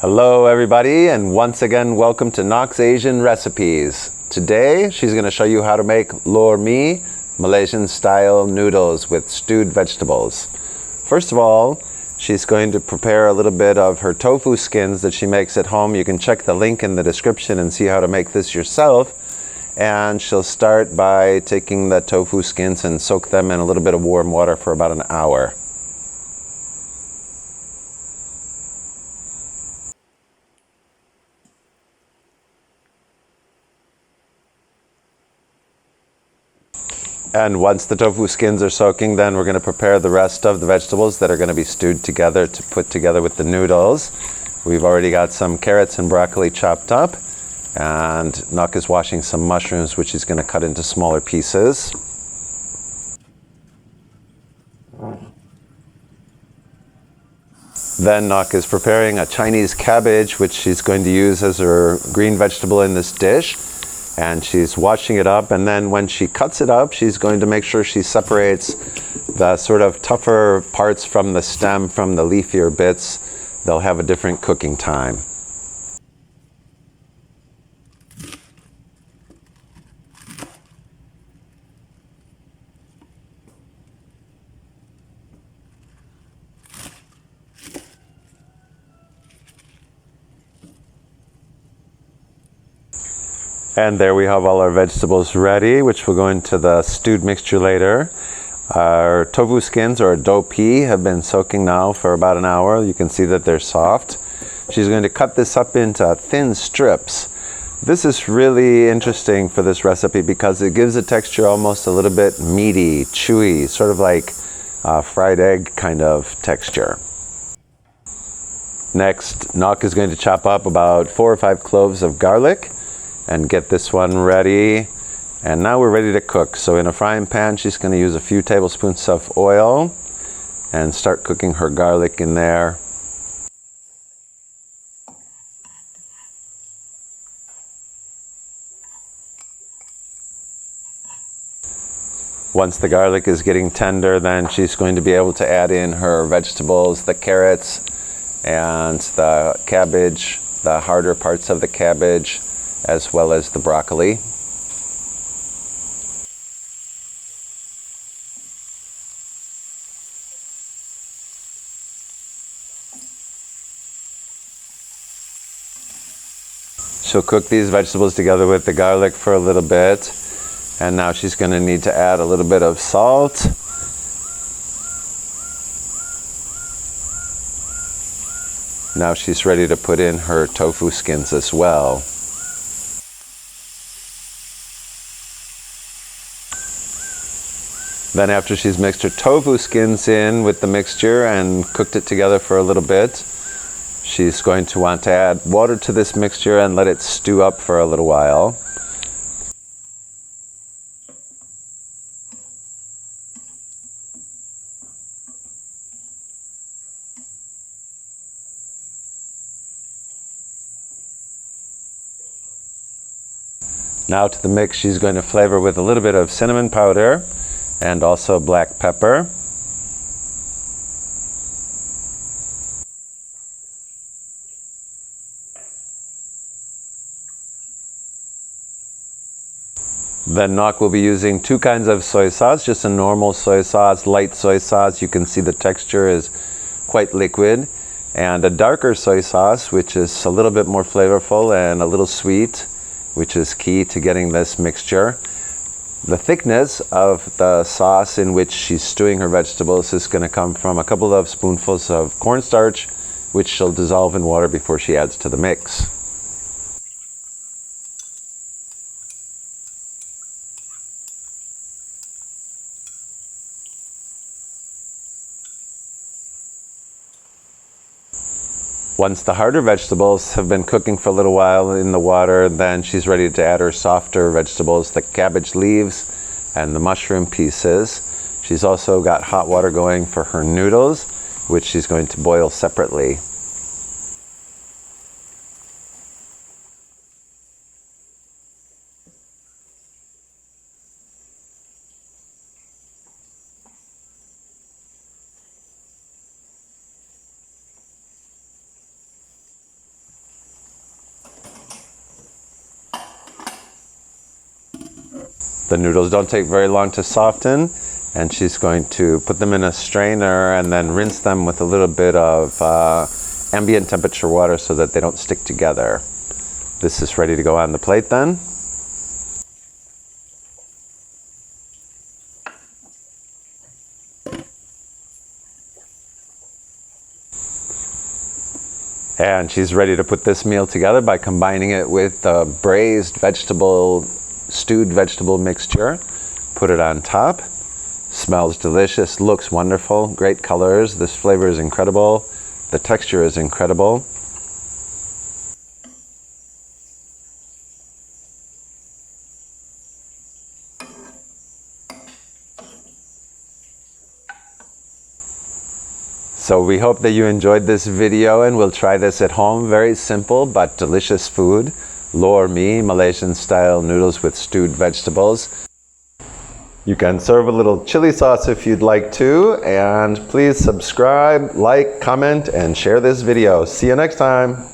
Hello everybody, and once again welcome to Nock's Asian Recipes. Today she's going to show you how to make Lor Mee, Malaysian style noodles with stewed vegetables. First of all, she's going to prepare a little bit of her tofu skins that she makes at home. You can check the link in the description and see how to make this yourself. And she'll start by taking the tofu skins and soak them in a little bit of warm water for about an hour. And once the tofu skins are soaking, then we're going to prepare the rest of the vegetables that are going to be stewed together to put together with the noodles. We've already got some carrots and broccoli chopped up, and Nock is washing some mushrooms, which he's going to cut into smaller pieces. Then Nock is preparing a Chinese cabbage, which she's going to use as her green vegetable in this dish. And she's washing it up, and then when she cuts it up, she's going to make sure she separates the sort of tougher parts from the stem, from the leafier bits. They'll have a different cooking time. And there we have all our vegetables ready, which will go into the stewed mixture later. Our tofu skins, or dough pea, have been soaking now for about an hour. You can see that they're soft. She's going to cut this up into thin strips. This is really interesting for this recipe because it gives the texture almost a little bit meaty, chewy, sort of like fried egg kind of texture. Next, Nock is going to chop up about 4 or 5 cloves of garlic and get this one ready. And now we're ready to cook. So in a frying pan, she's going to use a few tablespoons of oil and start cooking her garlic in there. Once the garlic is getting tender, then she's going to be able to add in her vegetables, the carrots and the cabbage, the harder parts of the cabbage, as well as the broccoli. She'll cook these vegetables together with the garlic for a little bit, and now she's going to need to add a little bit of salt. Now she's ready to put in her tofu skins as well. Then after she's mixed her tofu skins in with the mixture and cooked it together for a little bit, she's going to want to add water to this mixture and let it stew up for a little while. Now to the mix, she's going to flavor with a little bit of cinnamon powder and also black pepper. Then Nock will be using 2 kinds of soy sauce, just a normal soy sauce, light soy sauce. You can see the texture is quite liquid. And a darker soy sauce, which is a little bit more flavorful and a little sweet, which is key to getting this mixture. The thickness of the sauce in which she's stewing her vegetables is going to come from a couple of spoonfuls of cornstarch, which she'll dissolve in water before she adds to the mix. Once the harder vegetables have been cooking for a little while in the water, then she's ready to add her softer vegetables, the cabbage leaves and the mushroom pieces. She's also got hot water going for her noodles, which she's going to boil separately. The noodles don't take very long to soften, and she's going to put them in a strainer and then rinse them with a little bit of ambient temperature water so that they don't stick together. This is ready to go on the plate then. And she's ready to put this meal together by combining it with the braised vegetable, stewed vegetable mixture. Put it on top. Smells delicious, looks wonderful, great colors. This flavor is incredible. The texture is incredible. So we hope that you enjoyed this video and will try this at home. Very simple but delicious food. Lor Mee, Malaysian style noodles with stewed vegetables. You can serve a little chili sauce if you'd like to, and please subscribe, like, comment, and share this video. See you next time.